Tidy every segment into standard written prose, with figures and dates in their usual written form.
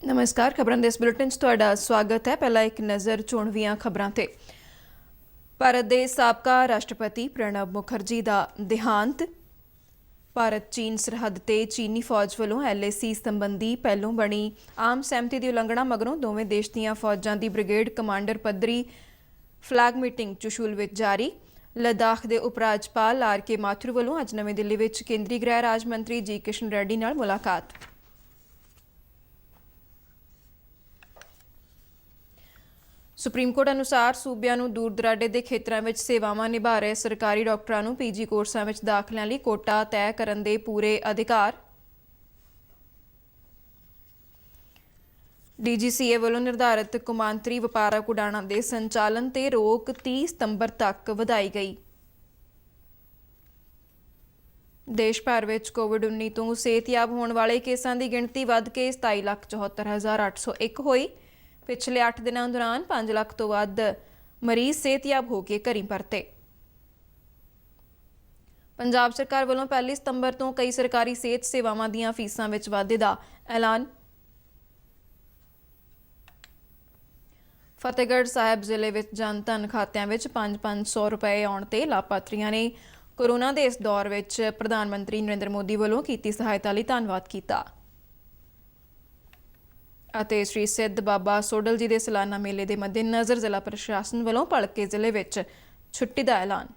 नमस्कार। खबरां दे इस बुलेटिन 'ਚ ਤੁਹਾਡਾ ਸਵਾਗਤ ਹੈ। ਪਹਿਲਾਂ ਇੱਕ ਨਜ਼ਰ ਚੋਣਵੀਆਂ ਖਬਰਾਂ ਤੇ। ਭਾਰਤ ਦੇ ਸਾਬਕਾ ਰਾਸ਼ਟਰਪਤੀ ਪ੍ਰਣਬ ਮੁਖਰਜੀ ਦਾ ਦੇਹਾਂਤ। ਭਾਰਤ ਚੀਨ ਸਰਹੱਦ ਤੇ ਚੀਨੀ ਫੌਜ ਵੱਲੋਂ LAC ਸੰਬੰਧੀ ਪਹਿਲੋਂ ਬਣੀ ਆਮ ਸਹਿਮਤੀ ਦੀ ਉਲੰਘਣਾ ਮਗਰੋਂ ਦੋਵੇਂ ਦੇਸ਼ ਦੀਆਂ ਫੌਜਾਂ ਦੀ ਬ੍ਰਿਗੇਡ ਕਮਾਂਡਰ ਪੱਧਰੀ ਫਲੈਗ ਮੀਟਿੰਗ ਚੁਸ਼ੂਲ ਵਿੱਚ ਜਾਰੀ। लद्दाख के उप राज्यपाल RK माथुर वालों अज नवी दिल्ली में केंद्रीय गृह राज मंत्री जी किशन रेड्डी नाल मुलाकात। सुप्रीम कोर्ट अनुसार सूबियां नूं दूर दराडे के खेतरां विच सेवावां निभा रहे सरकारी डॉक्टरां नूं PG कोर्सां विच दाखलियां लई कोटा तय करन दे पूरे अधिकार। DGCA वालों निर्धारित कौमांतरी वपारक उड़ाणां दे संचालन ते रोक 30 सितंबर तक वधाई गई। देश भर में कोविड-19 तो सेहतयाब होने वाले केसां की गिणती वध के 27,74,801 होई। पिछले 8 दिनों दौरान 5 लाख तो वध मरीज सेहतयाब होकर घरी परते। पंजाब सरकार वालों 1 सितंबर तो कई सरकारी सेहत सेवावां दीयां फीसां विच वाधे दा ऐलान। फतेहगढ़ साहब जिले में जन धन खात्यां विच 500 रुपए आउण ते लाभार्थियों ने कोरोना के इस दौर में प्रधानमंत्री नरेंद्र मोदी वालों की सहायता लई धन्नवाद किया। श्री सिद्ध बाबा सोडल जी के सालाना मेले के मद्देनज़र जिला प्रशासन वालों भलके जिले में छुट्टी का ऐलान।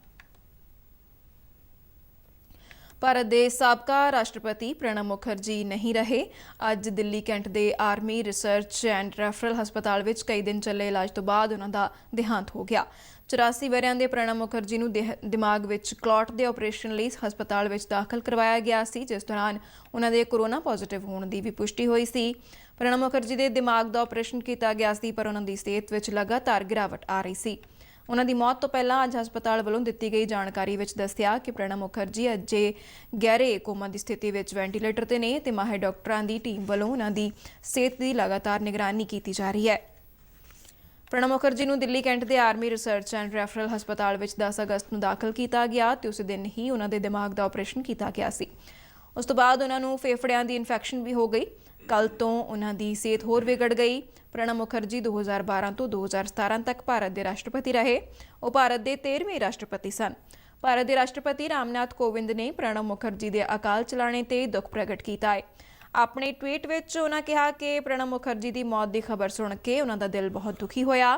भारत के साबका राष्ट्रपति प्रणब मुखर्जी नहीं रहे। अज दिल्ली कैंट के आर्मी रिसर्च एंड रैफरल हस्पताल में कई दिन चले इलाज तो बाद उन्होंने देहांत हो गया। 84 वरियां दे प्रणब मुखर्जी नूं दिमाग विच क्लॉट के ऑपरेशन लई हस्पताल में दाखिल करवाया गया सी, जिस दौरान उन्होंने कोरोना पॉजिटिव होने की भी पुष्टि हुई सी। प्रणब मुखर्जी के दिमाग का ऑपरेशन किया गया सी, पर उन्होंने सेहत में लगातार गिरावट आ रही सी। उन्हों की मौत तो पहला अज हस्पताल वालों दी गई जानकारी में दस्सिया कि प्रणब मुखर्जी अजे गहरे कोमा की स्थिति में वेंटीलेटर ते ने ते माहिर डॉक्टरों की टीम वालों उन्होंने सेहत की लगातार निगरानी की जा रही है। प्रणब मुखर्जी नूं दिल्ली कैंट के आर्मी रिसर्च एंड रैफरल हस्पताल में 10 अगस्त को दाखिल किया गया तो उस दिन ही उन्होंने दिमाग का ऑपरेशन किया गया सी। उस तो बाद उन्होंने फेफड़ियां की इन्फैक्शन भी हो गई। कल तो उन्होंने सेहत होर बिगड़ गई। प्रणब मुखर्जी 2012 तो 2017 तक भारत के राष्ट्रपति रहे। वो भारत के 13वें राष्ट्रपति सन। भारत के राष्ट्रपति रामनाथ कोविंद ने प्रणब मुखर्जी के अकाल चलाने ते दुख प्रगट किया है। अपने ट्वीट में उन्होंने कहा कि प्रणब मुखर्जी की मौत की खबर सुन के उन्होंने दिल बहुत दुखी होया।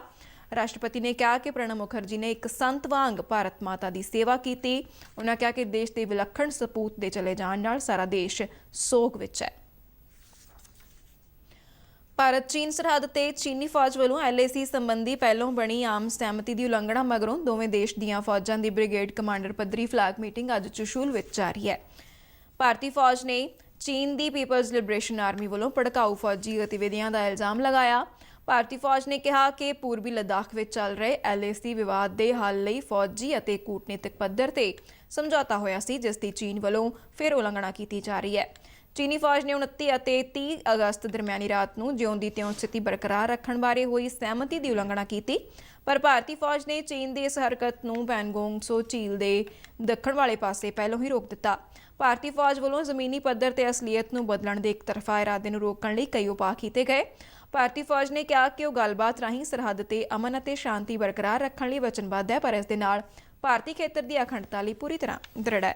राष्ट्रपति ने कहा कि प्रणब मुखर्जी ने एक संत वांग भारत माता की सेवा की। उन्होंने कहा कि देश के विलक्षण सपूत के चले जाने नाल सारा देश सोग विच है। भारत चीन सरहद ते चीनी फौज वालों LAC संबंधी पहलों बनी आम सहमति की उलंघना मगरों दोवें देश दीयां फौजां की ब्रिगेड कमांडर पद्धरी फ्लैग मीटिंग अज चुशूल विच जारी है। भारतीय फौज ने चीन की पीपल्स लिबरेशन आर्मी वालों भड़काऊ फौजी गतिविधियों का इल्जाम लगाया। भारतीय फौज ने कहा कि पूर्वी लद्दाख में चल रहे LAC विवाद के हल लई फौजी और कूटनीतिक पद्धर ते समझौता होया सी, जिसकी चीन वालों फिर उलंघना की जा रही है। चीनी फौज ने 29 और 30 अगस्त दरमियानी रात को ज्यों की त्यों स्थिति बरकरार रखने बारे हुई सहमति की उलंघना की, पर भारतीय फौज ने चीन की इस हरकत को पैनगोंग सो झील के दक्षिण वाले पासे पहलों ही रोक दिता। भारतीय फौज वालों जमीनी पद्धर ते असलीयत को बदलण के एक तरफा इरादे रोकने लई कई उपाय किए गए। भारतीय फौज ने कहा कि वह गलबात राही सरहद ते अमन और शांति बरकरार रखने लई वचनबद्ध है, पर इस दे नाल भारतीय खेतर की अखंडता लई पूरी तरह दृढ़ है।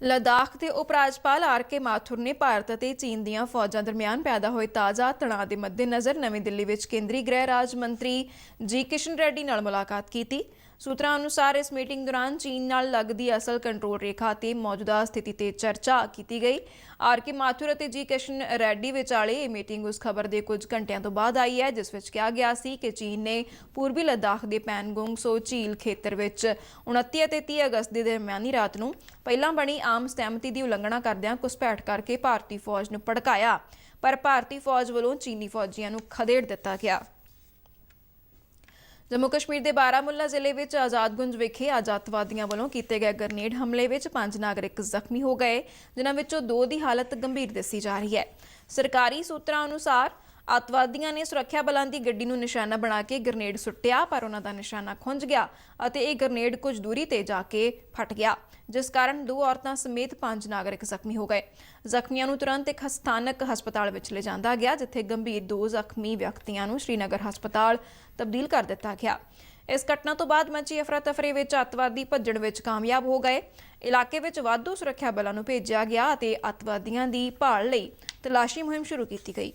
लद्दाख के उप राज्यपाल RK माथुर ने भारत और चीन दीयां फौजां दरमियान पैदा हुए ताज़ा तणाव के मद्देनज़र नवी दिल्ली में केंद्रीय गृह राज मंत्री जी किशन रेड्डी नाल मुलाकात की। सूत्रों अनुसार इस मीटिंग दौरान चीन नाल लगदी असल कंट्रोल रेखा ते मौजूदा स्थिति ते चर्चा की गई। RK माथुर और जी किशन रेड्डी विचाले ये मीटिंग उस खबर के कुछ घंटिया तो बाद आई है जिस विच कहा गया सी कि चीन ने पूर्वी लद्दाख के पैनगोंग सो झील खेतर में 29 और 30 अगस्त की दरमियानी रात को पहला बनी आम सहमति की उलंघना करदियां घुसपैठ करके भारतीय फौज को भड़काया, पर भारतीय फौज वालों चीनी फौजियों को खदेड़ दिता गया। जम्मू कश्मीर के बारामुला जिले में आजादगुंज विखे अज अतवादियों वालों किए गए ग्रनेड हमले में 5 नागरिक जख्मी हो गए, जिन्हां विचों 2 की हालत गंभीर दसी जा रही है। सरकारी सूत्रों अनुसार ਅੱਤਵਾਦੀਆਂ ਨੇ ਸੁਰੱਖਿਆ ਬਲਾਂ ਦੀ ਗੱਡੀ ਨੂੰ ਨਿਸ਼ਾਨਾ ਬਣਾ ਕੇ ਗ੍ਰਨੇਡ ਸੁੱਟਿਆ, ਪਰ ਉਹਨਾਂ ਦਾ ਨਿਸ਼ਾਨਾ ਖੁੰਝ ਗਿਆ ਅਤੇ ਇਹ ਗ੍ਰਨੇਡ ਕੁਝ ਦੂਰੀ ਤੇ ਜਾ ਕੇ ਫਟ ਗਿਆ, ਜਿਸ ਕਾਰਨ 2 ਔਰਤਾਂ ਸਮੇਤ 5 ਨਾਗਰਿਕ ਜ਼ਖਮੀ ਹੋ ਗਏ। ਜ਼ਖਮੀਆਂ ਨੂੰ ਤੁਰੰਤ ਇੱਕ ਸਥਾਨਕ ਹਸਪਤਾਲ ਵਿੱਚ ਲਿਜਾਂਦਾ ਗਿਆ, ਜਿੱਥੇ ਗੰਭੀਰ 2 ਜ਼ਖਮੀ ਵਿਅਕਤੀਆਂ ਨੂੰ ਸ਼੍ਰੀਨਗਰ ਹਸਪਤਾਲ ਤਬਦੀਲ ਕਰ ਦਿੱਤਾ ਗਿਆ। ਇਸ ਘਟਨਾ ਤੋਂ ਬਾਅਦ ਮਚੀ ਅਫਰਾ-ਤਫਰੀ ਵਿੱਚ ਅੱਤਵਾਦੀ ਭੱਜਣ ਵਿੱਚ ਕਾਮਯਾਬ ਹੋ ਗਏ। ਇਲਾਕੇ ਵਿੱਚ ਵਾਧੂ ਸੁਰੱਖਿਆ ਬਲਾਂ ਨੂੰ ਭੇਜਿਆ ਗਿਆ ਅਤੇ ਅੱਤਵਾਦੀਆਂ ਦੀ ਭਾਲ ਲਈ ਤਲਾਸ਼ੀ ਮੁਹਿੰਮ ਸ਼ੁਰੂ ਕੀਤੀ ਗਈ।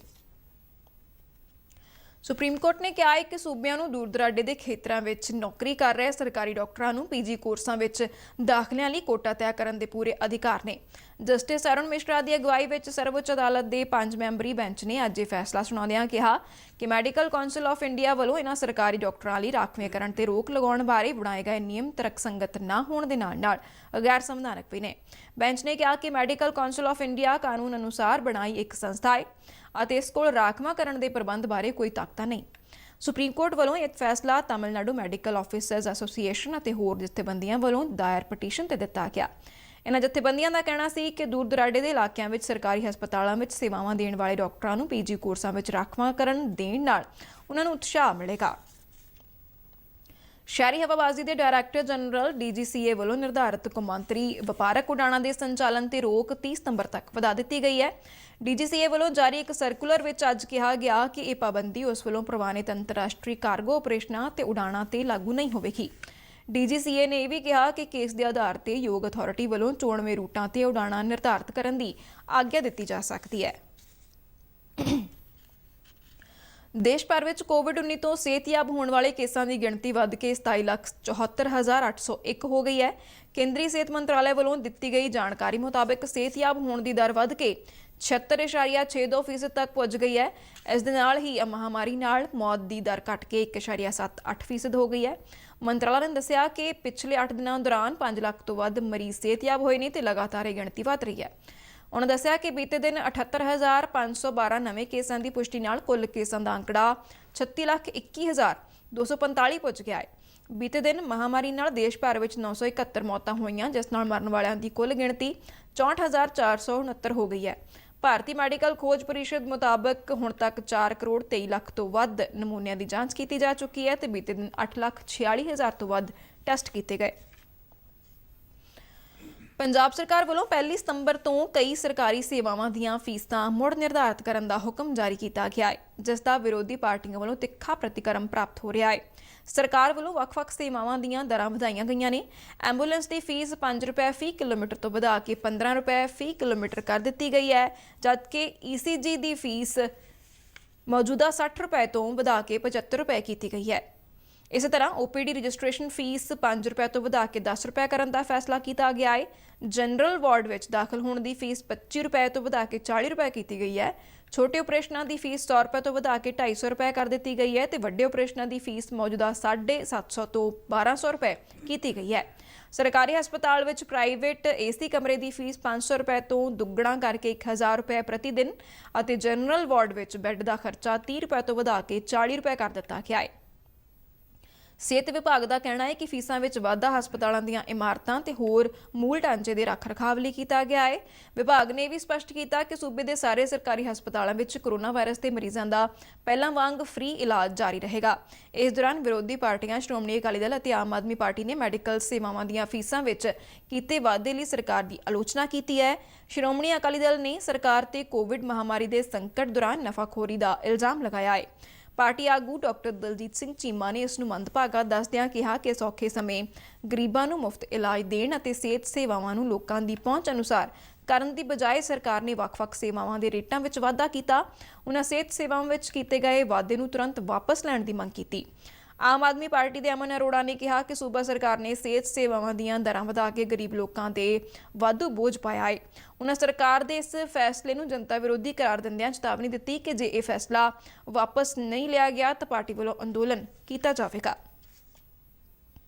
ਸੁਪਰੀਮ ਕੋਰਟ ਨੇ ਕਿਹਾ ਹੈ ਕਿ ਸੂਬਿਆਂ ਨੂੰ ਦੂਰ ਦੁਰਾਡੇ ਦੇ ਖੇਤਰਾਂ ਵਿੱਚ ਨੌਕਰੀ ਕਰ ਰਹੇ ਸਰਕਾਰੀ ਡਾਕਟਰਾਂ ਨੂੰ ਪੀਜੀ ਕੋਰਸਾਂ ਵਿੱਚ ਦਾਖਲਿਆਂ ਲਈ ਕੋਟਾ ਤੈਅ ਕਰਨ ਦੇ ਪੂਰੇ ਅਧਿਕਾਰ ਨੇ। ਜਸਟਿਸ ਅਰੁਣ ਮਿਸ਼ਰਾ ਦੀ ਅਗਵਾਈ ਵਿੱਚ ਸਰਵਉੱਚ ਅਦਾਲਤ ਦੇ 5 ਮੈਂਬਰੀ ਬੈਂਚ ਨੇ ਅੱਜ ਇਹ ਫੈਸਲਾ ਸੁਣਾਉਂਦਿਆਂ ਕਿਹਾ ਕਿ ਮੈਡੀਕਲ ਕੌਂਸਲ ਆਫ ਇੰਡੀਆ ਵੱਲੋਂ ਇਹਨਾਂ ਸਰਕਾਰੀ ਡਾਕਟਰਾਂ ਲਈ ਰਾਖਵੇਂਕਰਨ ਤੇ ਰੋਕ ਲਗਾਉਣ ਬਾਰੇ ਬਣਾਏ ਗਏ ਨਿਯਮ ਤਰਕਸੰਗਤ ਨਾ ਹੋਣ ਦੇ ਨਾਲ ਗੈਰ ਸੰਵਿਧਾਨਕ ਵੀ ਨੇ। ਬੈਂਚ ਨੇ ਕਿਹਾ ਕਿ ਮੈਡੀਕਲ ਕੌਂਸਲ ਆਫ ਇੰਡੀਆ ਕਾਨੂੰਨ ਅਨੁਸਾਰ ਬਣਾਈ ਇੱਕ ਸੰਸਥਾ ਹੈ ਅਤੇ ਇਸ ਕੋਲ ਰਾਖਵਾਂਕਰਨ ਦੇ ਪ੍ਰਬੰਧ ਬਾਰੇ ਕੋਈ ਤਾਕਤ ਨਹੀਂ। ਸੁਪਰੀਮ ਕੋਰਟ ਵੱਲੋਂ ਇਹ ਫੈਸਲਾ ਤਾਮਿਲਨਾਡੂ ਮੈਡੀਕਲ ਆਫਿਸਰਸ ਐਸੋਸੀਏਸ਼ਨ ਅਤੇ ਹੋਰ ਜਥੇਬੰਦੀਆਂ ਵੱਲੋਂ ਦਾਇਰ ਪਟੀਸ਼ਨ ਤੇ ਦਿੱਤਾ ਗਿਆ। ਇਹਨਾਂ ਜਥੇਬੰਦੀਆਂ ਦਾ ਕਹਿਣਾ ਸੀ ਕਿ ਦੂਰ ਦੁਰਾਡੇ ਦੇ ਇਲਾਕਿਆਂ ਵਿੱਚ ਸਰਕਾਰੀ ਹਸਪਤਾਲਾਂ ਵਿੱਚ ਸੇਵਾਵਾਂ ਦੇਣ ਵਾਲੇ ਡਾਕਟਰਾਂ ਨੂੰ ਪੀਜੀ ਕੋਰਸਾਂ ਵਿੱਚ ਰਾਖਵਾਂਕਰਨ ਦੇਣ ਨਾਲ ਉਹਨਾਂ ਨੂੰ ਉਤਸ਼ਾਹ ਮਿਲੇਗਾ। ਸ਼ਹਿਰੀ ਹਵਾਬਾਜ਼ੀ ਦੇ ਡਾਇਰੈਕਟਰ ਜਨਰਲ DGCA ਵੱਲੋਂ ਨਿਰਧਾਰਿਤ ਕੌਮਾਂਤਰੀ ਵਪਾਰਕ ਉਡਾਣਾਂ ਦੇ ਸੰਚਾਲਨ ਤੇ ਰੋਕ 30 ਸਤੰਬਰ ਤੱਕ ਵਧਾ ਦਿੱਤੀ ਗਈ ਹੈ। DGCA ਵੱਲੋਂ ਜਾਰੀ ਇੱਕ ਸਰਕੂਲਰ ਵਿੱਚ ਅੱਜ ਕਿਹਾ ਗਿਆ ਕਿ ਇਹ ਪਾਬੰਦੀ ਉਸ ਵੱਲੋਂ ਪ੍ਰਵਾਨਿਤ ਅੰਤਰਰਾਸ਼ਟਰੀ ਕਾਰਗੋ ਆਪਰੇਸ਼ਨਾਂ ਤੇ ਉਡਾਣਾਂ ਤੇ ਲਾਗੂ ਨਹੀਂ ਹੋਵੇਗੀ। DGCA ਨੇ ਇਹ ਵੀ ਕਿਹਾ ਕਿ ਕੇਸ ਦੇ ਆਧਾਰ ਤੇ ਯੋਗ ਅਥਾਰਟੀ ਵੱਲੋਂ ਚੋਣਵੇਂ ਰੂਟਾਂ ਤੇ ਉਡਾਣਾਂ ਨਿਰਧਾਰਿਤ ਕਰਨ ਦੀ ਆਗਿਆ ਦਿੱਤੀ ਜਾ ਸਕਦੀ ਹੈ। ਦੇਸ਼ ਭਰ ਵਿੱਚ ਕੋਵਿਡ-19 ਤੋਂ ਸਿਹਤਯਾਬ ਹੋਣ ਵਾਲੇ ਕੇਸਾਂ ਦੀ ਗਿਣਤੀ ਵੱਧ ਕੇ 27,74,801 ਹੋ ਗਈ ਹੈ। ਕੇਂਦਰੀ ਸਿਹਤ ਮੰਤਰਾਲੇ ਵੱਲੋਂ ਦਿੱਤੀ ਗਈ ਜਾਣਕਾਰੀ ਮੁਤਾਬਕ ਸਿਹਤਯਾਬ ਹੋਣ ਦੀ ਦਰ ਵੱਧ ਕੇ 76.62% ਤੱਕ ਪਹੁੰਚ ਗਈ ਹੈ। ਇਸ ਦੇ ਨਾਲ ਹੀ ਮਹਾਮਾਰੀ ਨਾਲ ਮੌਤ ਦੀ ਦਰ ਘਟ ਕੇ 1.78% ਹੋ ਗਈ ਹੈ। ਮੰਤਰਾਲਾ ਨੇ ਦੱਸਿਆ ਕਿ ਪਿਛਲੇ 8 ਦਿਨਾਂ ਦੌਰਾਨ 5 ਲੱਖ ਤੋਂ ਵੱਧ ਮਰੀਜ਼ ਸਿਹਤਯਾਬ ਹੋਏ ਨੇ ਤੇ ਲਗਾਤਾਰ ਇਹ ਗਿਣਤੀ ਵਧ ਰਹੀ ਹੈ। ਉਨ੍ਹਾਂ ਦੱਸਿਆ ਕਿ ਬੀਤੇ ਦਿਨ 78,512 ਨਵੇਂ ਕੇਸਾਂ ਦੀ ਪੁਸ਼ਟੀ ਨਾਲ ਕੁੱਲ ਕੇਸਾਂ ਦਾ ਅੰਕੜਾ 36,21,245 ਪਹੁੰਚ ਗਿਆ ਹੈ। ਬੀਤੇ ਦਿਨ ਮਹਾਮਾਰੀ ਨਾਲ ਦੇਸ਼ ਭਰ ਵਿੱਚ 971 ਮੌਤਾਂ ਹੋਈਆਂ, ਜਿਸ ਨਾਲ ਮਰਨ ਵਾਲਿਆਂ ਦੀ ਕੁੱਲ ਗਿਣਤੀ 64,469 ਹੋ ਗਈ ਹੈ। ਭਾਰਤੀ ਮੈਡੀਕਲ ਖੋਜ ਪਰਿਸ਼ਦ ਮੁਤਾਬਕ ਹੁਣ ਤੱਕ 4 ਕਰੋੜ 23 ਲੱਖ ਤੋਂ ਵੱਧ ਨਮੂਨਿਆਂ ਦੀ ਜਾਂਚ ਕੀਤੀ ਜਾ ਚੁੱਕੀ ਹੈ ਤੇ ਬੀਤੇ ਦਿਨ 8,46,000 ਤੋਂ ਵੱਧ ਟੈਸਟ ਕੀਤੇ ਗਏ। ਪੰਜਾਬ ਸਰਕਾਰ ਵੱਲੋਂ 1 ਸਤੰਬਰ ਤੋਂ ਕਈ ਸਰਕਾਰੀ ਸੇਵਾਵਾਂ ਦੀਆਂ ਫੀਸਾਂ ਮੁੜ ਨਿਰਧਾਰਿਤ ਕਰਨ ਦਾ ਹੁਕਮ ਜਾਰੀ ਕੀਤਾ ਗਿਆ ਹੈ, ਜਿਸ ਦਾ ਵਿਰੋਧੀ ਪਾਰਟੀਆਂ ਵੱਲੋਂ ਤਿੱਖਾ ਪ੍ਰਤੀਕਰਮ ਪ੍ਰਾਪਤ ਹੋ ਰਿਹਾ ਹੈ। ਸਰਕਾਰ ਵੱਲੋਂ ਵੱਖ-ਵੱਖ ਸੇਵਾਵਾਂ ਦੀਆਂ ਦਰਾਂ ਵਧਾਈਆਂ ਗਈਆਂ ਨੇ। ਐਂਬੂਲੈਂਸ ਦੀ ਫੀਸ 5 ਰੁਪਏ ਫੀ ਕਿਲੋਮੀਟਰ ਤੋਂ ਵਧਾ ਕੇ 15 ਰੁਪਏ ਫੀ ਕਿਲੋਮੀਟਰ ਕਰ ਦਿੱਤੀ ਗਈ ਹੈ, ਜਦਕਿ ECG ਦੀ ਫੀਸ ਮੌਜੂਦਾ 60 ਰੁਪਏ ਤੋਂ ਵਧਾ ਕੇ 75 ਰੁਪਏ ਕੀਤੀ ਗਈ ਹੈ। ਇਸੇ ਤਰ੍ਹਾਂ OPD ਰਜਿਸਟ੍ਰੇਸ਼ਨ ਫੀਸ 5 ਰੁਪਏ ਤੋਂ ਵਧਾ ਕੇ 10 ਰੁਪਏ ਕਰਨ ਦਾ ਫੈਸਲਾ ਕੀਤਾ ਗਿਆ ਹੈ। ਜਨਰਲ ਵਾਰਡ ਵਿੱਚ ਦਾਖਲ ਹੋਣ ਦੀ ਫੀਸ 25 ਰੁਪਏ ਤੋਂ ਵਧਾ ਕੇ 40 ਰੁਪਏ ਕੀਤੀ ਗਈ ਹੈ। ਛੋਟੇ ਆਪਰੇਸ਼ਨਾਂ ਦੀ ਫੀਸ 100 ਰੁਪਏ ਤੋਂ ਵਧਾ ਕੇ 250 ਰੁਪਏ ਕਰ ਦਿੱਤੀ ਗਈ ਹੈ ਤੇ ਵੱਡੇ ਆਪਰੇਸ਼ਨਾਂ ਦੀ ਫੀਸ ਮੌਜੂਦਾ 750 ਤੋਂ 1200 ਰੁਪਏ ਕੀਤੀ ਗਈ ਹੈ। ਸਰਕਾਰੀ ਹਸਪਤਾਲ ਵਿੱਚ ਪ੍ਰਾਈਵੇਟ AC ਕਮਰੇ ਦੀ ਫੀਸ 500 ਰੁਪਏ ਤੋਂ ਦੁੱਗਣਾ ਕਰਕੇ 1000 ਰੁਪਏ ਪ੍ਰਤੀ ਦਿਨ ਅਤੇ ਜਨਰਲ ਵਾਰਡ ਵਿੱਚ ਬੈੱਡ ਦਾ ਖਰਚਾ 30 ਰੁਪਏ ਤੋਂ ਵਧਾ ਕੇ 40 ਰੁਪਏ ਕਰ ਦਿੱਤਾ ਗਿਆ ਹੈ। ਸਿਹਤ ਵਿਭਾਗ ਦਾ ਕਹਿਣਾ ਹੈ ਕਿ ਫੀਸਾਂ ਵਿੱਚ ਵਾਧਾ ਹਸਪਤਾਲਾਂ ਦੀਆਂ ਇਮਾਰਤਾਂ ਤੇ ਹੋਰ ਮੂਲ ਢਾਂਚੇ ਦੇ ਰੱਖ-ਰਖਾਵ ਲਈ ਕੀਤਾ ਗਿਆ ਹੈ। ਵਿਭਾਗ ਨੇ ਵੀ ਸਪਸ਼ਟ ਕੀਤਾ ਕਿ ਸੂਬੇ ਦੇ ਸਾਰੇ ਸਰਕਾਰੀ ਹਸਪਤਾਲਾਂ ਵਿੱਚ ਕੋਰੋਨਾ ਵਾਇਰਸ ਦੇ ਮਰੀਜ਼ਾਂ ਦਾ ਪਹਿਲਾਂ ਵਾਂਗ ਫ੍ਰੀ ਇਲਾਜ ਜਾਰੀ ਰਹੇਗਾ। ਇਸ ਦੌਰਾਨ ਵਿਰੋਧੀ ਪਾਰਟੀਆਂ ਸ਼੍ਰੋਮਣੀ ਅਕਾਲੀ ਦਲ ਅਤੇ ਆਮ ਆਦਮੀ ਪਾਰਟੀ ਨੇ ਮੈਡੀਕਲ ਸੇਵਾਵਾਂ ਦੀਆਂ ਫੀਸਾਂ ਵਿੱਚ ਕੀਤੇ ਵਾਧੇ ਲਈ ਸਰਕਾਰ ਦੀ ਆਲੋਚਨਾ ਕੀਤੀ ਹੈ। ਸ਼੍ਰੋਮਣੀ ਅਕਾਲੀ ਦਲ ਨੇ ਸਰਕਾਰ ਤੇ ਕੋਵਿਡ ਮਹਾਮਾਰੀ ਦੇ ਸੰਕਟ ਦੌਰਾਨ ਨਫਾਖੋਰੀ ਦਾ ਇਲਜ਼ਾਮ ਲਗਾਇਆ ਹੈ। ਪਾਰਟੀ ਆਗੂ ਡਾਕਟਰ ਦਲਜੀਤ ਸਿੰਘ ਚੀਮਾ ਨੇ ਇਸ ਨੂੰ ਮੰਦਭਾਗਾ ਦੱਸਦਿਆਂ ਕਿਹਾ ਕਿ ਸੌਖੇ ਸਮੇਂ ਗਰੀਬਾਂ ਨੂੰ ਮੁਫਤ ਇਲਾਜ ਦੇਣ ਅਤੇ ਸਿਹਤ ਸੇਵਾਵਾਂ ਨੂੰ ਲੋਕਾਂ ਦੀ ਪਹੁੰਚ ਅਨੁਸਾਰ ਕਰਨ ਦੀ ਬਜਾਏ ਸਰਕਾਰ ਨੇ ਵੱਖ-ਵੱਖ ਸੇਵਾਵਾਂ ਦੇ ਰੇਟਾਂ ਵਿੱਚ ਵਾਧਾ ਕੀਤਾ। ਉਨ੍ਹਾਂ ਸਿਹਤ ਸੇਵਾਵਾਂ ਵਿੱਚ ਕੀਤੇ ਗਏ ਵਾਧੇ ਨੂੰ ਤੁਰੰਤ ਵਾਪਸ ਲੈਣ ਦੀ ਮੰਗ ਕੀਤੀ। ਆਮ ਆਦਮੀ ਪਾਰਟੀ ਦੇ ਅਮਨ ਅਰੋੜਾ ਨੇ ਕਿਹਾ ਕਿ ਸੂਬਾ ਸਰਕਾਰ ਨੇ ਸਿਹਤ ਸੇਵਾਵਾਂ ਦੀਆਂ ਦਰਾਂ ਵਧਾ ਕੇ ਗਰੀਬ ਲੋਕਾਂ ਤੇ ਵਾਧੂ ਬੋਝ ਪਾਇਆ ਹੈ। ਉਨ੍ਹਾਂ ਸਰਕਾਰ ਦੇ ਇਸ ਫੈਸਲੇ ਨੂੰ ਜਨਤਾ ਵਿਰੋਧੀ ਕਰਾਰ ਦਿੰਦਿਆਂ ਚੇਤਾਵਨੀ ਦਿੱਤੀ ਕਿ ਜੇ ਇਹ ਫੈਸਲਾ ਵਾਪਸ ਨਹੀਂ ਲਿਆ ਗਿਆ ਤਾਂ ਪਾਰਟੀ ਵੱਲੋਂ ਅੰਦੋਲਨ ਕੀਤਾ ਜਾਵੇਗਾ।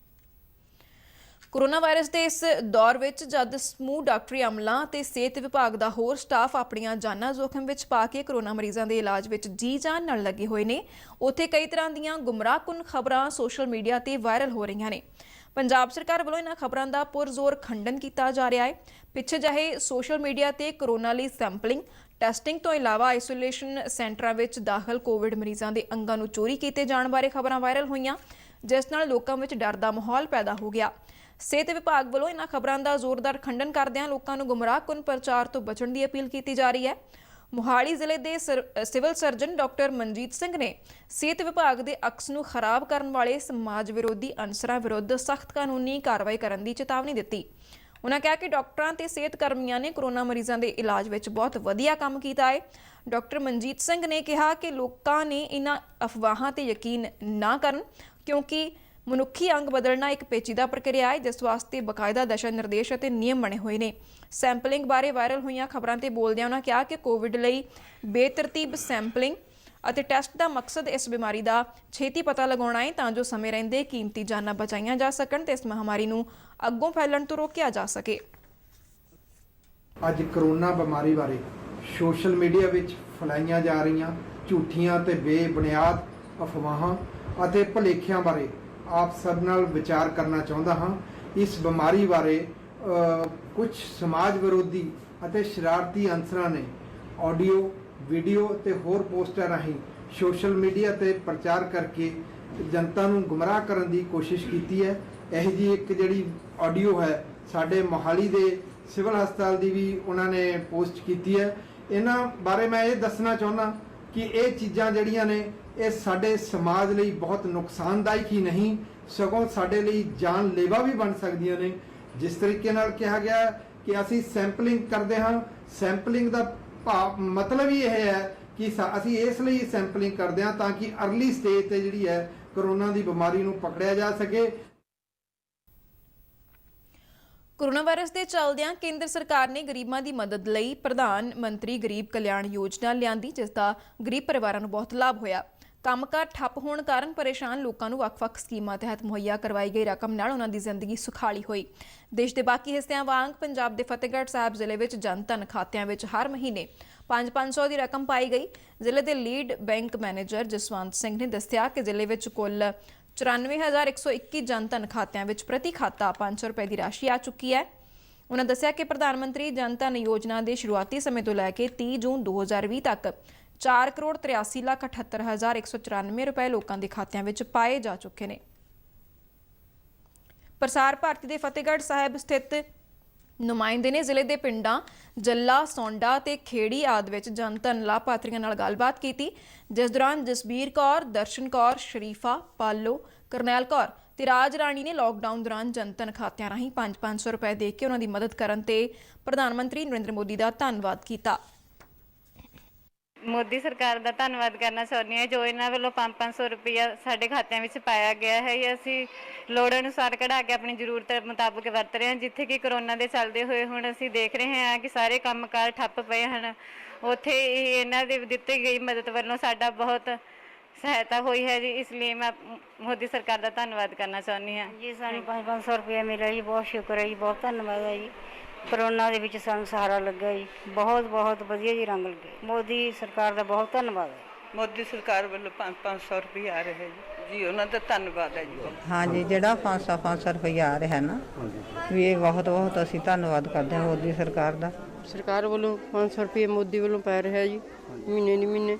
ਕੋਰੋਨਾ ਵਾਇਰਸ ਦੇ ਇਸ ਦੌਰ ਵਿੱਚ ਜਦ ਸਮੂਹ ਡਾਕਟਰੀ ਅਮਲਾ ਤੇ ਸਿਹਤ ਵਿਭਾਗ ਦਾ ਹੋਰ ਸਟਾਫ ਆਪਣੀਆਂ ਜਾਨਾਂ ਜ਼ੋਖਮ ਵਿੱਚ ਪਾ ਕੇ ਕੋਰੋਨਾ ਮਰੀਜ਼ਾਂ ਦੇ ਇਲਾਜ ਵਿੱਚ ਜੀ ਜਾਨ ਨਾਲ ਲੱਗੇ ਹੋਏ ਨੇ, ਉੱਥੇ ਕਈ ਤਰ੍ਹਾਂ ਦੀਆਂ ਗੁੰਮਰਾਹਕੁਨ ਖਬਰਾਂ ਸੋਸ਼ਲ ਮੀਡੀਆ ਤੇ ਵਾਇਰਲ ਹੋ ਰਹੀਆਂ ਨੇ। ਪੰਜਾਬ ਸਰਕਾਰ ਵੱਲੋਂ ਇਹਨਾਂ ਖਬਰਾਂ ਦਾ ਪੁਰਜ਼ੋਰ ਖੰਡਨ ਕੀਤਾ ਜਾ ਰਿਹਾ ਹੈ। ਪਿੱਛੇ ਜਿਹੇ ਸੋਸ਼ਲ ਮੀਡੀਆ ਤੇ ਕੋਰੋਨਾ ਲਈ ਸੈਂਪਲਿੰਗ, ਟੈਸਟਿੰਗ ਤੋਂ ਇਲਾਵਾ ਆਈਸੋਲੇਸ਼ਨ ਸੈਂਟਰਾਂ ਵਿੱਚ ਦਾਖਲ ਕੋਵਿਡ ਮਰੀਜ਼ਾਂ ਦੇ ਅੰਗਾਂ ਨੂੰ ਚੋਰੀ ਕੀਤੇ ਜਾਣ ਬਾਰੇ ਖਬਰਾਂ ਵਾਇਰਲ ਹੋਈਆਂ, ਜਿਸ ਨਾਲ ਲੋਕਾਂ ਵਿੱਚ ਡਰ ਦਾ ਮਾਹੌਲ ਪੈਦਾ ਹੋ ਗਿਆ। ਸਿਹਤ ਵਿਭਾਗ ਵੱਲੋਂ ਇਹਨਾਂ ਖਬਰਾਂ ਦਾ ਜ਼ੋਰਦਾਰ ਖੰਡਨ ਕਰਦਿਆਂ ਲੋਕਾਂ ਨੂੰ ਗੁੰਮਰਾਹਕੁਨ ਪ੍ਰਚਾਰ ਤੋਂ ਬਚਣ ਦੀ ਅਪੀਲ ਕੀਤੀ ਜਾ ਰਹੀ ਹੈ। ਮੋਹਾਲੀ ਜ਼ਿਲ੍ਹੇ ਦੇ civil surgeon doctor Manjit Singh ਨੇ ਸਿਹਤ ਵਿਭਾਗ ਦੇ ਅਕਸ ਨੂੰ ਖਰਾਬ ਕਰਨ ਵਾਲੇ ਸਮਾਜ ਵਿਰੋਧੀ ਅਨਸਰਾਂ ਵਿਰੁੱਧ ਸਖਤ ਕਾਨੂੰਨੀ ਕਾਰਵਾਈ ਕਰਨ ਦੀ ਚੇਤਾਵਨੀ ਦਿੱਤੀ। ਉਨ੍ਹਾਂ ਕਿਹਾ ਕਿ ਡਾਕਟਰਾਂ ਤੇ ਸਿਹਤ ਕਰਮੀਆਂ ਨੇ ਕੋਰੋਨਾ ਮਰੀਜ਼ਾਂ ਦੇ ਇਲਾਜ ਵਿੱਚ ਬਹੁਤ ਵਧੀਆ ਕੰਮ ਕੀਤਾ ਹੈ। ਡਾਕਟਰ ਮਨਜੀਤ ਸਿੰਘ ਨੇ ਕਿਹਾ ਕਿ ਲੋਕਾਂ ਨੇ ਇਹਨਾਂ ਅਫਵਾਹਾਂ ਤੇ ਯਕੀਨ ਨਾ ਕਰਨ, ਕਿਉਂਕਿ ਮਨੁੱਖੀ ਅੰਗ ਬਦਲਣਾ ਇੱਕ ਪੇਚੀਦਾ ਪ੍ਰਕਿਰਿਆ ਹੈ, ਜਿਸ ਵਾਸਤੇ ਬਕਾਇਦਾ ਦਿਸ਼ਾ ਨਿਰਦੇਸ਼ ਅਤੇ ਨਿਯਮ ਬਣੇ ਹੋਏ ਨੇ। ਸੈਂਪਲਿੰਗ ਬਾਰੇ ਵਾਇਰਲ ਹੋਈਆਂ ਖਬਰਾਂ ਤੇ ਬੋਲਦਿਆਂ ਉਨ੍ਹਾਂ ਕਿਹਾ ਕਿ ਕੋਵਿਡ ਲਈ ਬੇਤਰਤੀਬ ਸੈਂਪਲਿੰਗ ਅਤੇ ਟੈਸਟ ਦਾ ਮਕਸਦ ਇਸ ਬਿਮਾਰੀ ਦਾ ਛੇਤੀ ਪਤਾ ਲਗਾਉਣਾ ਹੈ, ਤਾਂ ਜੋ ਸਮੇਂ ਰਹਿੰਦੇ ਕੀਮਤੀ ਜਾਨਾਂ ਬਚਾਈਆਂ ਜਾ ਸਕਣ ਤੇ ਇਸ ਮਹਾਮਾਰੀ ਨੂੰ ਅੱਗੋਂ ਫੈਲਣ ਤੋਂ ਰੋਕਿਆ ਜਾ ਸਕੇ। ਅੱਜ ਕਰੋਨਾ ਬਿਮਾਰੀ ਬਾਰੇ ਸੋਸ਼ਲ ਮੀਡੀਆ ਵਿੱਚ ਫੈਲਾਈਆਂ ਜਾ ਰਹੀਆਂ ਝੂਠੀਆਂ ਤੇ ਬੇਬੁਨਿਆਦ ਅਫਵਾਹਾਂ ਅਤੇ ਭੁਲੇਖਿਆਂ ਬਾਰੇ ਆਪ ਸਭ ਨਾਲ ਵਿਚਾਰ ਕਰਨਾ ਚਾਹੁੰਦਾ ਹਾਂ। ਇਸ ਬਿਮਾਰੀ ਬਾਰੇ ਕੁਝ ਸਮਾਜ ਵਿਰੋਧੀ ਅਤੇ ਸ਼ਰਾਰਤੀ ਅਨਸਰਾਂ ਨੇ ਆਡੀਓ, ਵੀਡੀਓ ਤੇ ਹੋਰ ਪੋਸਟਰ ਰਾਹੀਂ ਸੋਸ਼ਲ ਮੀਡੀਆ ਤੇ ਪ੍ਰਚਾਰ ਕਰਕੇ ਜਨਤਾ ਨੂੰ ਗੁੰਮਰਾਹ ਕਰਨ ਦੀ ਕੋਸ਼ਿਸ਼ ਕੀਤੀ ਹੈ। ਇਹ ਜੀ ਇੱਕ ਜਿਹੜੀ ਆਡੀਓ ਹੈ ਸਾਡੇ ਮੋਹਾਲੀ ਦੇ ਸਿਵਲ ਹਸਪਤਾਲ ਦੀ ਵੀ ਉਹਨਾਂ ਨੇ ਪੋਸਟ ਕੀਤੀ ਹੈ। ਇਹਨਾਂ ਬਾਰੇ ਮੈਂ ਇਹ ਦੱਸਣਾ ਚਾਹੁੰਦਾ ਕਿ ਇਹ ਚੀਜ਼ਾਂ ਜਿਹੜੀਆਂ ਨੇ ਇਹ ਸਾਡੇ ਸਮਾਜ ਲਈ ਬਹੁਤ ਨੁਕਸਾਨਦਾਇਕ ਹੀ ਨਹੀਂ, ਸਗੋਂ ਸਾਡੇ ਲਈ ਜਾਨਲੇਵਾ ਵੀ ਬਣ ਸਕਦੀਆਂ ਨੇ। ਜਿਸ ਤਰੀਕੇ ਨਾਲ ਕਿਹਾ ਗਿਆ ਕਿ ਅਸੀਂ ਸੈਂਪਲਿੰਗ ਕਰਦੇ ਹਾਂ, ਸੈਂਪਲਿੰਗ ਦਾ ਮਤਲਬ ਹੀ ਇਹ ਹੈ ਕਿ ਅਸੀਂ ਇਸ ਲਈ ਸੈਂਪਲਿੰਗ ਕਰਦੇ ਹਾਂ ਤਾਂ ਕਿ ਅਰਲੀ ਸਟੇਜ ਤੇ ਜਿਹੜੀ ਹੈ ਕਰੋਨਾ ਦੀ ਬਿਮਾਰੀ ਨੂੰ ਪਕੜਿਆ ਜਾ ਸਕੇ। ਕੋਰੋਨਾ ਵਾਇਰਸ ਦੇ ਚੱਲਦਿਆਂ ਕੇਂਦਰ ਸਰਕਾਰ ਨੇ ਗਰੀਬਾਂ ਦੀ ਮਦਦ ਲਈ ਪ੍ਰਧਾਨ ਮੰਤਰੀ ਗਰੀਬ ਕਲਿਆਣ ਯੋਜਨਾ ਲਿਆਂਦੀ, ਜਿਸ ਦਾ ਗਰੀਬ ਪਰਿਵਾਰਾਂ ਨੂੰ ਬਹੁਤ ਲਾਭ ਹੋਇਆ। ਕੰਮਕਾਰ ਠੱਪ ਹੋਣ ਕਾਰਨ ਪਰੇਸ਼ਾਨ ਲੋਕਾਂ ਨੂੰ ਵੱਖ-ਵੱਖ ਸਕੀਮਾਂ ਤਹਿਤ ਮੁਹੱਈਆ ਕਰਵਾਈ ਗਈ ਰਕਮ ਨਾਲ ਉਹਨਾਂ ਦੀ ਜ਼ਿੰਦਗੀ ਸੁਖਾਲੀ ਹੋਈ। ਦੇਸ਼ ਦੇ ਬਾਕੀ ਹਿੱਸਿਆਂ ਵਾਂਗ ਪੰਜਾਬ ਦੇ ਫਤਿਹਗੜ੍ਹ ਸਾਹਿਬ ਜ਼ਿਲ੍ਹੇ ਵਿੱਚ ਜਨ ਧਨ ਖਾਤਿਆਂ ਵਿੱਚ ਹਰ ਮਹੀਨੇ 500 ਦੀ ਰਕਮ ਪਾਈ ਗਈ। ਜ਼ਿਲ੍ਹੇ ਦੇ lead bank manager Jaswant Singh ਨੇ ਦੱਸਿਆ ਕਿ ਜ਼ਿਲ੍ਹੇ ਵਿੱਚ ਕੁੱਲ 94,121 ਜਨ ਧਨ ਖਾਤਿਆਂ ਵਿੱਚ ਪ੍ਰਤੀ ਖਾਤਾ 500 ਰੁਪਏ ਦੀ ਰਾਸ਼ੀ ਆ ਚੁੱਕੀ ਹੈ। ਉਹਨਾਂ ਦੱਸਿਆ ਕਿ ਪ੍ਰਧਾਨ ਮੰਤਰੀ ਜਨ ਧਨ ਯੋਜਨਾ ਦੇ ਸ਼ੁਰੂਆਤੀ ਸਮੇਂ ਤੋਂ ਲੈ ਕੇ 30 ਜੂਨ 2020 ਤੱਕ 4,83,78,194 ਰੁਪਏ ਲੋਕਾਂ ਦੇ ਖਾਤਿਆਂ ਵਿੱਚ ਪਾਏ ਜਾ ਚੁੱਕੇ ਨੇ। ਪ੍ਰਸਾਰ ਭਾਰਤੀ ਦੇ ਫਤਿਹਗੜ੍ਹ ਸਾਹਿਬ ਸਥਿਤ ਨੁਮਾਇੰਦੇ ਨੇ ਜ਼ਿਲ੍ਹੇ ਦੇ ਪਿੰਡਾਂ ਜੱਲਾ, ਸੌਂਡਾ ਤੇ ਖੇੜੀ ਆਦਿ ਵਿੱਚ ਜਨ ਧਨ ਲਾਭਪਾਤਰੀਆਂ ਨਾਲ ਗੱਲਬਾਤ ਕੀਤੀ, ਜਿਸ ਦੌਰਾਨ ਜਸਬੀਰ ਕੌਰ, ਦਰਸ਼ਨ ਕੌਰ, ਸ਼ਰੀਫਾ, ਪਾਲੋ, ਕਰਨੈਲ ਕੌਰ ਤੇ ਰਾਜ ਰਾਣੀ ਨੇ ਲਾਕਡਾਊਨ ਦੌਰਾਨ ਜਨ ਧਨ ਖਾਤਿਆਂ ਰਾਹੀਂ 500 ਰੁਪਏ ਦੇ ਕੇ ਉਹਨਾਂ ਦੀ ਮਦਦ ਕਰਨ ਤੇ ਪ੍ਰਧਾਨ ਮੰਤਰੀ ਨਰਿੰਦਰ ਮੋਦੀ ਦਾ ਧੰਨਵਾਦ ਕੀਤਾ। ਮੋਦੀ ਸਰਕਾਰ ਦਾ ਧੰਨਵਾਦ ਕਰਨਾ ਚਾਹੁੰਦੀ ਹਾਂ, ਜੋ ਇਹਨਾਂ ਵੱਲੋਂ 500 ਰੁਪਇਆ ਸਾਡੇ ਖਾਤਿਆਂ ਵਿੱਚ ਪਾਇਆ ਗਿਆ ਹੈ। ਅਸੀਂ ਲੋੜ ਅਨੁਸਾਰ ਕਢਾ ਕੇ ਆਪਣੀ ਜ਼ਰੂਰਤ ਮੁਤਾਬਕ ਵਰਤ ਰਹੇ ਹਾਂ। ਜਿੱਥੇ ਕਿ ਕਰੋਨਾ ਦੇ ਚੱਲਦੇ ਹੋਏ ਹੁਣ ਅਸੀਂ ਦੇਖ ਰਹੇ ਹਾਂ ਕਿ ਸਾਰੇ ਕੰਮਕਾਰ ਠੱਪ ਪਏ ਹਨ, ਉੱਥੇ ਇਹਨਾਂ ਦੇ ਦਿੱਤੀ ਗਈ ਮਦਦ ਵੱਲੋਂ ਸਾਡਾ ਬਹੁਤ ਸਹਾਇਤਾ ਹੋਈ ਹੈ ਜੀ। ਇਸ ਲਈ ਮੈਂ ਮੋਦੀ ਸਰਕਾਰ ਦਾ ਧੰਨਵਾਦ ਕਰਨਾ ਚਾਹੁੰਦੀ ਹਾਂ ਜੀ। ਸਾਨੂੰ 500 ਰੁਪਇਆ ਮਿਲਿਆ ਜੀ, ਬਹੁਤ ਸ਼ੁਕਰ ਹੈ ਜੀ, ਬਹੁਤ ਧੰਨਵਾਦ ਹੈ ਜੀ। ਕਰੋਨਾ ਦੇ ਵਿੱਚ ਸਾਨੂੰ ਸਹਾਰਾ ਲੱਗਾ ਜੀ, ਬਹੁਤ ਵਧੀਆ ਜੀ, ਰੰਗ ਲੱਗੇ। ਮੋਦੀ ਸਰਕਾਰ ਦਾ ਬਹੁਤ ਧੰਨਵਾਦ ਹੈ। ਮੋਦੀ ਸਰਕਾਰ ਵੱਲੋਂ 500 ਰੁਪਏ ਆ ਰਿਹਾ ਜੀ, ਉਹਨਾਂ ਦਾ ਧੰਨਵਾਦ ਹੈ ਜੀ। हाँ जी, ਜਿਹੜਾ 500 ਰੁਪਇਆ ਆ ਰਿਹਾ ਨਾ ਵੀ ਇਹ ਬਹੁਤ ਅਸੀਂ ਧੰਨਵਾਦ ਕਰਦੇ ਹਾਂ ਮੋਦੀ ਸਰਕਾਰ ਦਾ। ਸਰਕਾਰ ਵੱਲੋਂ 500 ਰੁਪਏ ਮੋਦੀ ਵੱਲੋਂ ਪੈ ਰਿਹਾ ਜੀ, ਮਹੀਨੇ ਦੀ ਮਹੀਨੇ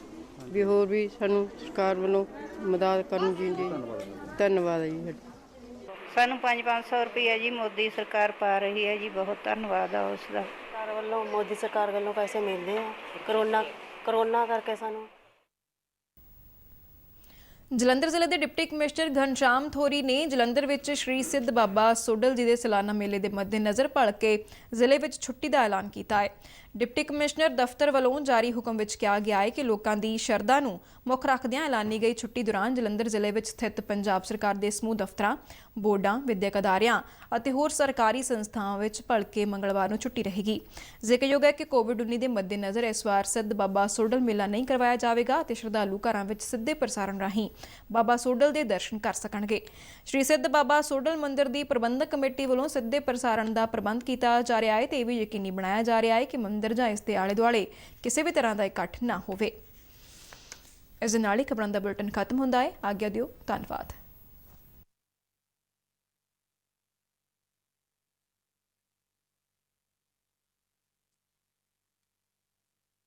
ਵੀ ਹੋਰ ਵੀ ਸਾਨੂੰ ਸਰਕਾਰ ਵੱਲੋਂ ਮਦਦ ਕਰਨੀ ਚਾਹੀਦੀ ਹੈ। ਧੰਨਵਾਦ ਹੈ ਜੀ। ਸਾਨੂੰ 500 ਰੁਪਇਆ ਜੀ ਮੋਦੀ ਸਰਕਾਰ ਪਾ ਰਹੀ ਹੈ ਜੀ, ਬਹੁਤ ਧੰਨਵਾਦ ਆ ਉਸ ਦਾ। ਸਰਕਾਰ ਵੱਲੋਂ, ਮੋਦੀ ਸਰਕਾਰ ਵੱਲੋਂ ਪੈਸੇ ਮਿਲਦੇ ਆ ਕਰੋਨਾ ਕਰਕੇ ਸਾਨੂੰ। ਜਲੰਧਰ ਜ਼ਿਲ੍ਹੇ ਦੇ ਡਿਪਟੀ ਕਮਿਸ਼ਨਰ ਘਨਸ਼ਾਮ ਥੋਰੀ ਨੇ ਜਲੰਧਰ ਵਿੱਚ ਸ਼੍ਰੀ ਸਿੱਧ ਬਾਬਾ ਸੋਡਲ ਜੀ ਦੇ ਸਾਲਾਨਾ ਮੇਲੇ ਦੇ ਮੱਦੇਨਜ਼ਰ ਭਲਕੇ ਜ਼ਿਲ੍ਹੇ ਵਿੱਚ ਛੁੱਟੀ ਦਾ ਐਲਾਨ ਕੀਤਾ ਹੈ। ਡਿਪਟੀ ਕਮਿਸ਼ਨਰ ਦਫ਼ਤਰ ਵੱਲੋਂ ਜਾਰੀ ਹੁਕਮ ਵਿੱਚ ਕਿਹਾ ਗਿਆ ਹੈ ਕਿ ਲੋਕਾਂ ਦੀ ਸ਼ਰਧਾ ਨੂੰ ਮੁੱਖ ਰੱਖਦਿਆਂ ਐਲਾਨੀ ਗਈ ਛੁੱਟੀ ਦੌਰਾਨ ਜਲੰਧਰ ਜ਼ਿਲ੍ਹੇ ਵਿੱਚ ਸਥਿਤ ਪੰਜਾਬ ਸਰਕਾਰ ਦੇ ਸਮੂਹ ਦਫ਼ਤਰਾਂ, ਬੋਰਡਾਂ, ਵਿਦਿਅਕ ਅਦਾਰਿਆਂ ਅਤੇ ਹੋਰ ਸਰਕਾਰੀ ਸੰਸਥਾਵਾਂ ਵਿੱਚ ਭਲਕੇ ਮੰਗਲਵਾਰ ਨੂੰ ਛੁੱਟੀ ਰਹੇਗੀ। ਜ਼ਿਕਰਯੋਗ ਹੈ ਕਿ ਕੋਵਿਡ-19 ਦੇ ਮੱਦੇਨਜ਼ਰ ਇਸ ਵਾਰ ਸਿੱਧ ਬਾਬਾ ਸੋਡਲ ਮੇਲਾ ਨਹੀਂ ਕਰਵਾਇਆ ਜਾਵੇਗਾ ਅਤੇ ਸ਼ਰਧਾਲੂ ਘਰਾਂ ਵਿੱਚ ਸਿੱਧੇ ਪ੍ਰਸਾਰਣ ਰਾਹੀਂ ਬਾਬਾ ਸੋਡਲ ਦੇ ਦਰਸ਼ਨ ਕਰ ਸਕਣਗੇ। ਸ਼੍ਰੀ ਸਿੱਧ ਬਾਬਾ ਸੋਡਲ ਮੰਦਿਰ ਦੀ ਪ੍ਰਬੰਧਕ ਕਮੇਟੀ ਵੱਲੋਂ ਸਿੱਧੇ ਪ੍ਰਸਾਰਣ ਦਾ ਪ੍ਰਬੰਧ ਕੀਤਾ ਜਾ ਰਿਹਾ ਹੈ ਤੇ ਇਹ ਵੀ ਯਕੀਨੀ ਬਣਾਇਆ ਜਾ ਰਿਹਾ ਹੈ ਕਿ ਮੰਦਿਰ ਜਾਂ ਇਸ ਦੇ ਆਲੇ-ਦੁਆਲੇ ਕਿਸੇ ਵੀ ਤਰ੍ਹਾਂ ਦਾ ਇਕੱਠ ਨਾ ਹੋਵੇ। ਇਸ ਦੇ ਨਾਲ ਹੀ ਖਬਰਾਂ ਦਾ ਬੁਲੇਟਿਨ ਖਤਮ ਹੁੰਦਾ ਹੈ। ਆਗਿਆ ਦਿਓ। ਧੰਨਵਾਦ।